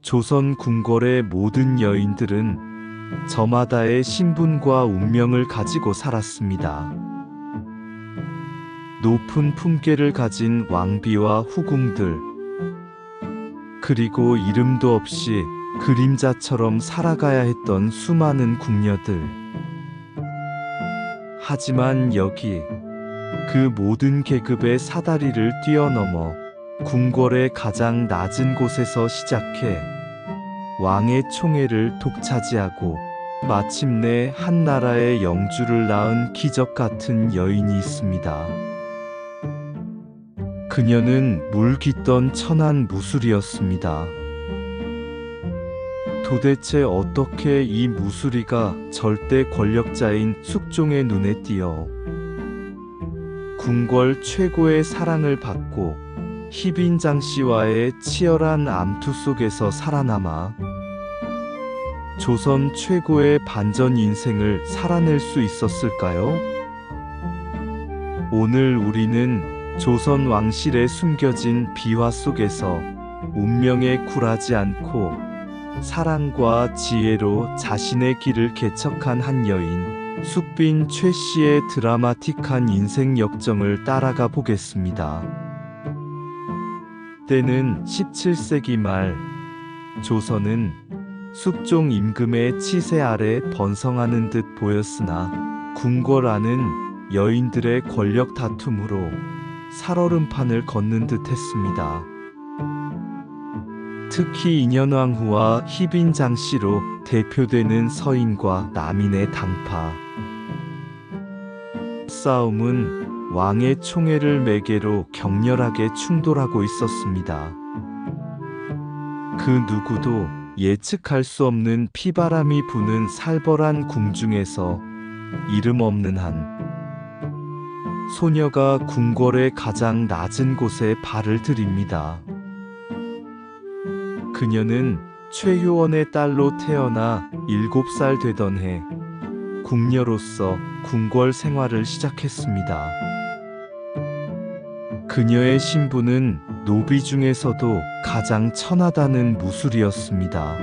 조선 궁궐의 모든 여인들은 저마다의 신분과 운명을 가지고 살았습니다. 높은 품계를 가진 왕비와 후궁들, 그리고 이름도 없이 그림자처럼 살아가야 했던 수많은 궁녀들. 하지만 여기 그 모든 계급의 사다리를 뛰어넘어 궁궐의 가장 낮은 곳에서 시작해 왕의 총애를 독차지하고 마침내 한 나라의 영주를 낳은 기적 같은 여인이 있습니다. 그녀는 물 깃던 천한 무술이었습니다. 도대체 어떻게 이 무술이가 절대 권력자인 숙종의 눈에 띄어 궁궐 최고의 사랑을 받고 희빈장 씨와의 치열한 암투 속에서 살아남아 조선 최고의 반전 인생을 살아낼 수 있었을까요? 오늘 우리는 조선 왕실에 숨겨진 비화 속에서 운명에 굴하지 않고 사랑과 지혜로 자신의 길을 개척한 한 여인, 숙빈 최 씨의 드라마틱한 인생 역정을 따라가 보겠습니다. 때는 17세기 말, 조선은 숙종 임금의 치세 아래 번성하는 듯 보였으나 궁궐 안은 여인들의 권력 다툼으로 살얼음판을 걷는 듯 했습니다. 특히 인현왕후와 희빈장 씨로 대표되는 서인과 남인의 당파 싸움은 왕의 총애를 매개로 격렬하게 충돌하고 있었습니다. 그 누구도 예측할 수 없는 피바람이 부는 살벌한 궁중에서 이름 없는 한 소녀가 궁궐의 가장 낮은 곳에 발을 들입니다. 그녀는 최효원의 딸로 태어나 7살 되던 해 궁녀로서 궁궐 생활을 시작했습니다. 그녀의 신분은 노비 중에서도 가장 천하다는 무술이었습니다.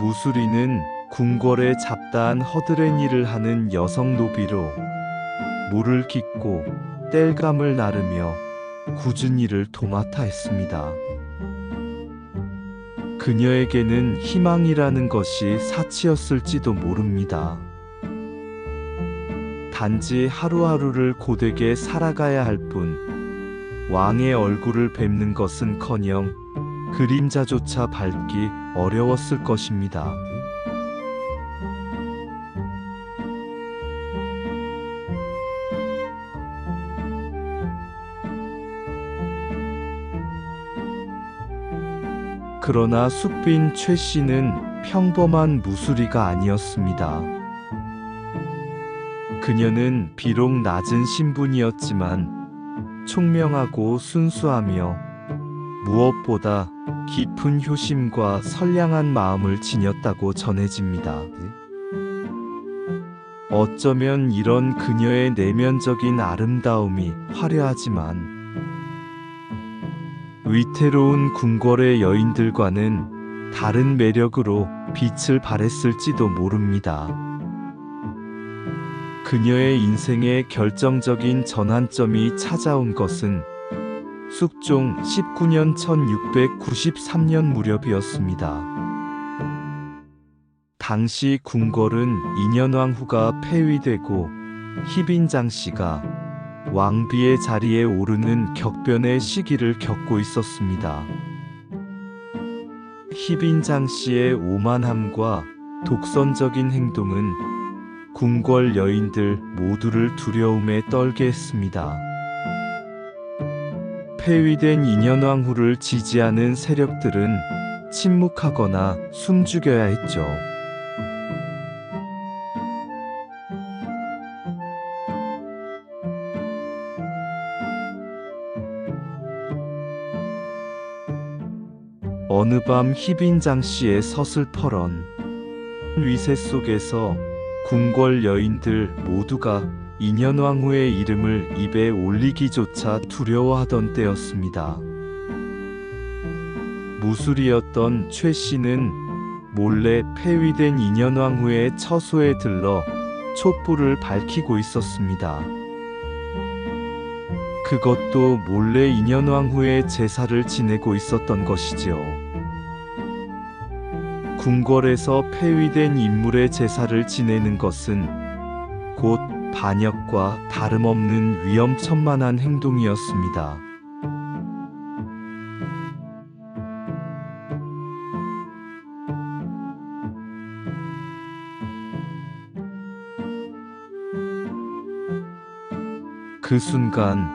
무술이는 궁궐에 잡다한 허드렛 일을 하는 여성 노비로 물을 깃고 땔감을 나르며 굳은 일을 도맡아 했습니다. 그녀에게는 희망이라는 것이 사치였을지도 모릅니다. 단지 하루하루를 고되게 살아가야 할 뿐, 왕의 얼굴을 뵙는 것은커녕 그림자조차 밟기 어려웠을 것입니다. 그러나 숙빈 최 씨는 평범한 무술이가 아니었습니다. 그녀는 비록 낮은 신분이었지만 총명하고 순수하며 무엇보다 깊은 효심과 선량한 마음을 지녔다고 전해집니다. 어쩌면 이런 그녀의 내면적인 아름다움이 화려하지만 위태로운 궁궐의 여인들과는 다른 매력으로 빛을 발했을지도 모릅니다. 그녀의 인생의 결정적인 전환점이 찾아온 것은 숙종 19년 1693년 무렵이었습니다. 당시 궁궐은 인현왕후가 폐위되고 희빈장 씨가 왕비의 자리에 오르는 격변의 시기를 겪고 있었습니다. 희빈장 씨의 오만함과 독선적인 행동은 궁궐 여인들 모두를 두려움에 떨게 했습니다. 폐위된 인현왕후를 지지하는 세력들은 침묵하거나 숨죽여야 했죠. 어느 밤 희빈장 씨의 서슬퍼런 위세 속에서 궁궐 여인들 모두가 인현왕후의 이름을 입에 올리기조차 두려워하던 때였습니다. 무술이었던 최 씨는 몰래 폐위된 인현왕후의 처소에 들러 촛불을 밝히고 있었습니다. 그것도 몰래 인현왕후의 제사를 지내고 있었던 것이지요. 궁궐에서 폐위된 인물의 제사를 지내는 것은 곧 반역과 다름없는 위험천만한 행동이었습니다. 그 순간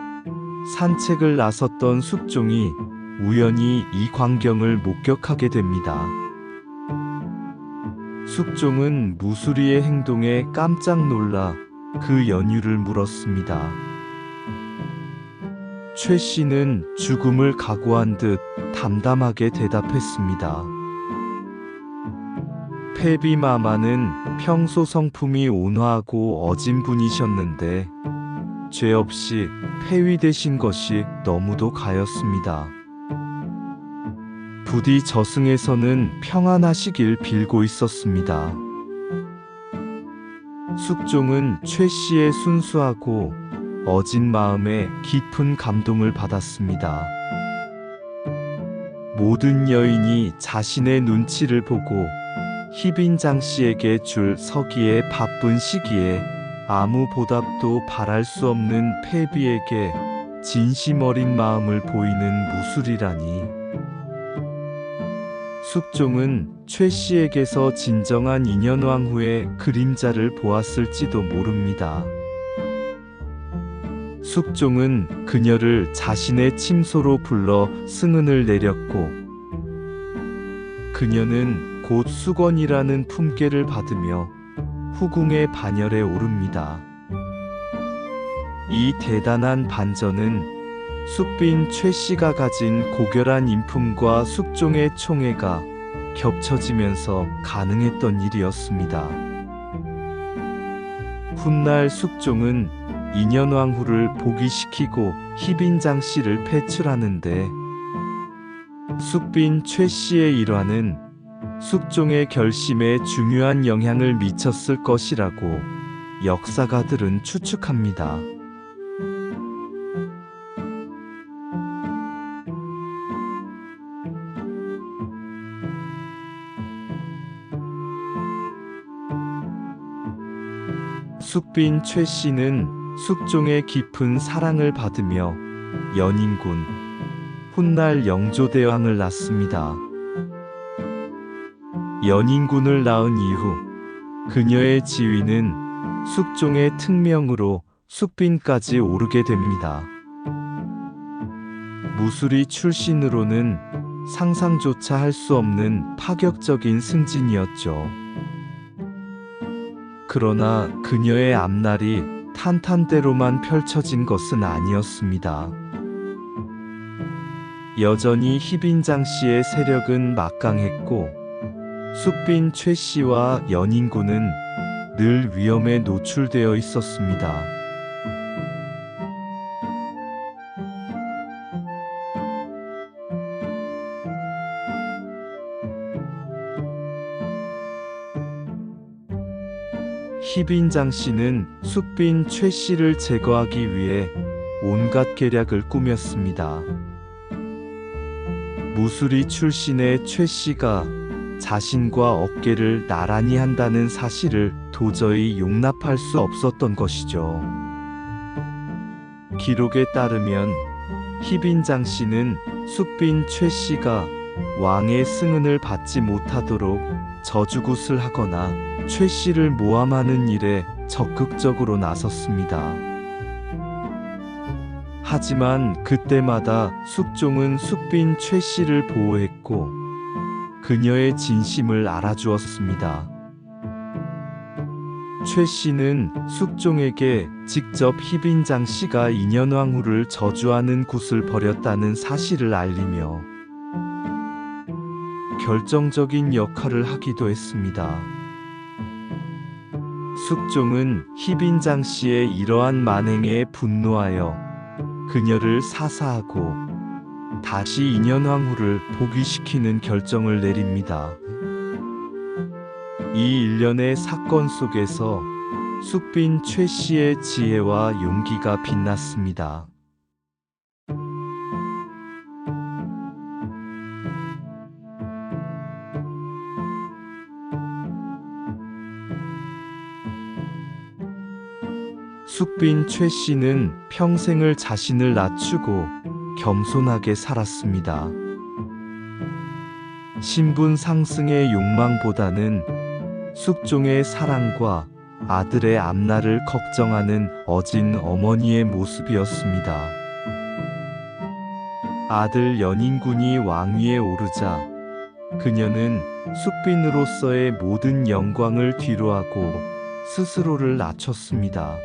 산책을 나섰던 숙종이 우연히 이 광경을 목격하게 됩니다. 숙종은 무수리의 행동에 깜짝 놀라 그 연유를 물었습니다. 최 씨는 죽음을 각오한 듯 담담하게 대답했습니다. 패비마마는 평소 성품이 온화하고 어진 분이셨는데 죄 없이 폐위되신 것이 너무도 가였습니다. 부디 저승에서는 평안하시길 빌고 있었습니다. 숙종은 최 씨의 순수하고 어진 마음에 깊은 감동을 받았습니다. 모든 여인이 자신의 눈치를 보고 희빈장 씨에게 줄 서기에 바쁜 시기에 아무 보답도 바랄 수 없는 패비에게 진심 어린 마음을 보이는 무술이라니. 숙종은 최 씨에게서 진정한 인현왕후의 그림자를 보았을지도 모릅니다. 숙종은 그녀를 자신의 침소로 불러 승은을 내렸고 그녀는 곧 수건이라는 품계를 받으며 후궁의 반열에 오릅니다. 이 대단한 반전은 숙빈 최 씨가 가진 고결한 인품과 숙종의 총애가 겹쳐지면서 가능했던 일이었습니다. 훗날 숙종은 인현왕후를 복위시키고 희빈장 씨를 배출하는데 숙빈 최 씨의 일화는 숙종의 결심에 중요한 영향을 미쳤을 것이라고 역사가들은 추측합니다. 숙빈 최 씨는 숙종의 깊은 사랑을 받으며 연인군, 훗날 영조대왕을 낳습니다. 연인군을 낳은 이후 그녀의 지위는 숙종의 특명으로 숙빈까지 오르게 됩니다. 무술이 출신으로는 상상조차 할 수 없는 파격적인 승진이었죠. 그러나 그녀의 앞날이 탄탄대로만 펼쳐진 것은 아니었습니다. 여전히 희빈장 씨의 세력은 막강했고 숙빈 최 씨와 연인군은 늘 위험에 노출되어 있었습니다. 희빈장 씨는 숙빈 최 씨를 제거하기 위해 온갖 계략을 꾸몄습니다. 무술이 출신의 최 씨가 자신과 어깨를 나란히 한다는 사실을 도저히 용납할 수 없었던 것이죠. 기록에 따르면 희빈장 씨는 숙빈 최 씨가 왕의 승은을 받지 못하도록 저주굿을 하거나 최 씨를 모함하는 일에 적극적으로 나섰습니다. 하지만 그때마다 숙종은 숙빈 최 씨를 보호했고 그녀의 진심을 알아주었습니다. 최 씨는 숙종에게 직접 희빈장 씨가 인현왕후를 저주하는 굿을 벌였다는 사실을 알리며 결정적인 역할을 하기도 했습니다. 숙종은 희빈장 씨의 이러한 만행에 분노하여 그녀를 사사하고 다시 인현왕후를 복위시키는 결정을 내립니다. 이 일련의 사건 속에서 숙빈 최 씨의 지혜와 용기가 빛났습니다. 숙빈 최 씨는 평생을 자신을 낮추고 겸손하게 살았습니다. 신분 상승의 욕망보다는 숙종의 사랑과 아들의 앞날을 걱정하는 어진 어머니의 모습이었습니다. 아들 연인군이 왕위에 오르자 그녀는 숙빈으로서의 모든 영광을 뒤로하고 스스로를 낮췄습니다.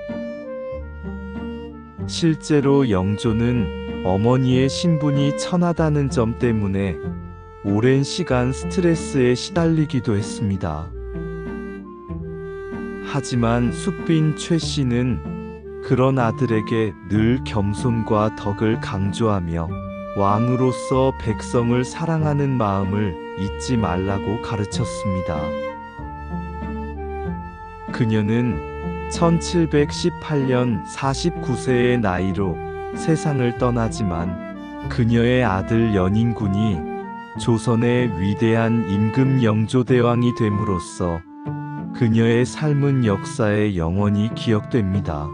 실제로 영조는 어머니의 신분이 천하다는 점 때문에 오랜 시간 스트레스에 시달리기도 했습니다. 하지만 숙빈 최 씨는 그런 아들에게 늘 겸손과 덕을 강조하며 왕으로서 백성을 사랑하는 마음을 잊지 말라고 가르쳤습니다. 그녀는 1718년 49세의 나이로 세상을 떠나지만 그녀의 아들 연인군이 조선의 위대한 임금 영조대왕이 됨으로써 그녀의 삶은 역사에 영원히 기억됩니다.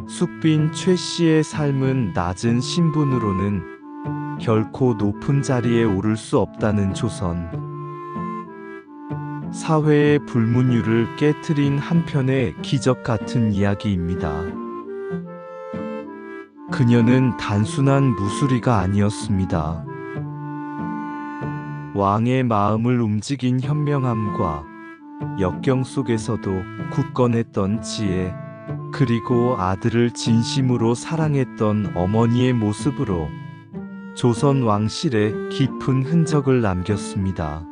숙빈 최 씨의 삶은 낮은 신분으로는 결코 높은 자리에 오를 수 없다는 조선 사회의 불문율을 깨트린 한편의 기적 같은 이야기입니다. 그녀는 단순한 무술이가 아니었습니다. 왕의 마음을 움직인 현명함과 역경 속에서도 굳건했던 지혜, 그리고 아들을 진심으로 사랑했던 어머니의 모습으로 조선 왕실에 깊은 흔적을 남겼습니다.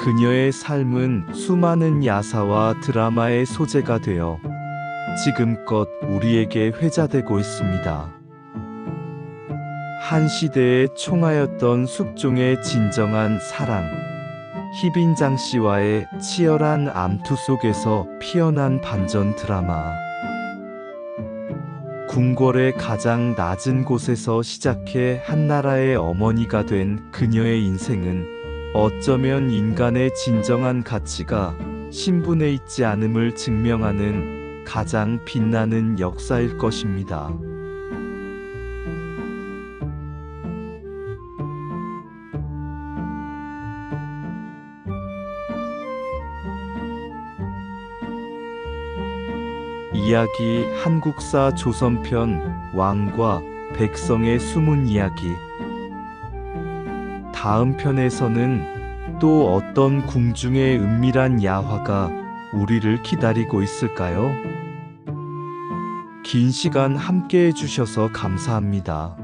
그녀의 삶은 수많은 야사와 드라마의 소재가 되어 지금껏 우리에게 회자되고 있습니다. 한 시대의 총하였던 숙종의 진정한 사랑, 희빈장 씨와의 치열한 암투 속에서 피어난 반전 드라마. 궁궐의 가장 낮은 곳에서 시작해 한나라의 어머니가 된 그녀의 인생은 어쩌면 인간의 진정한 가치가 신분에 있지 않음을 증명하는 가장 빛나는 역사일 것입니다. 이야기 한국사 조선편 왕과 백성의 숨은 이야기. 다음 편에서는 또 어떤 궁중의 은밀한 야화가 우리를 기다리고 있을까요? 긴 시간 함께 해주셔서 감사합니다.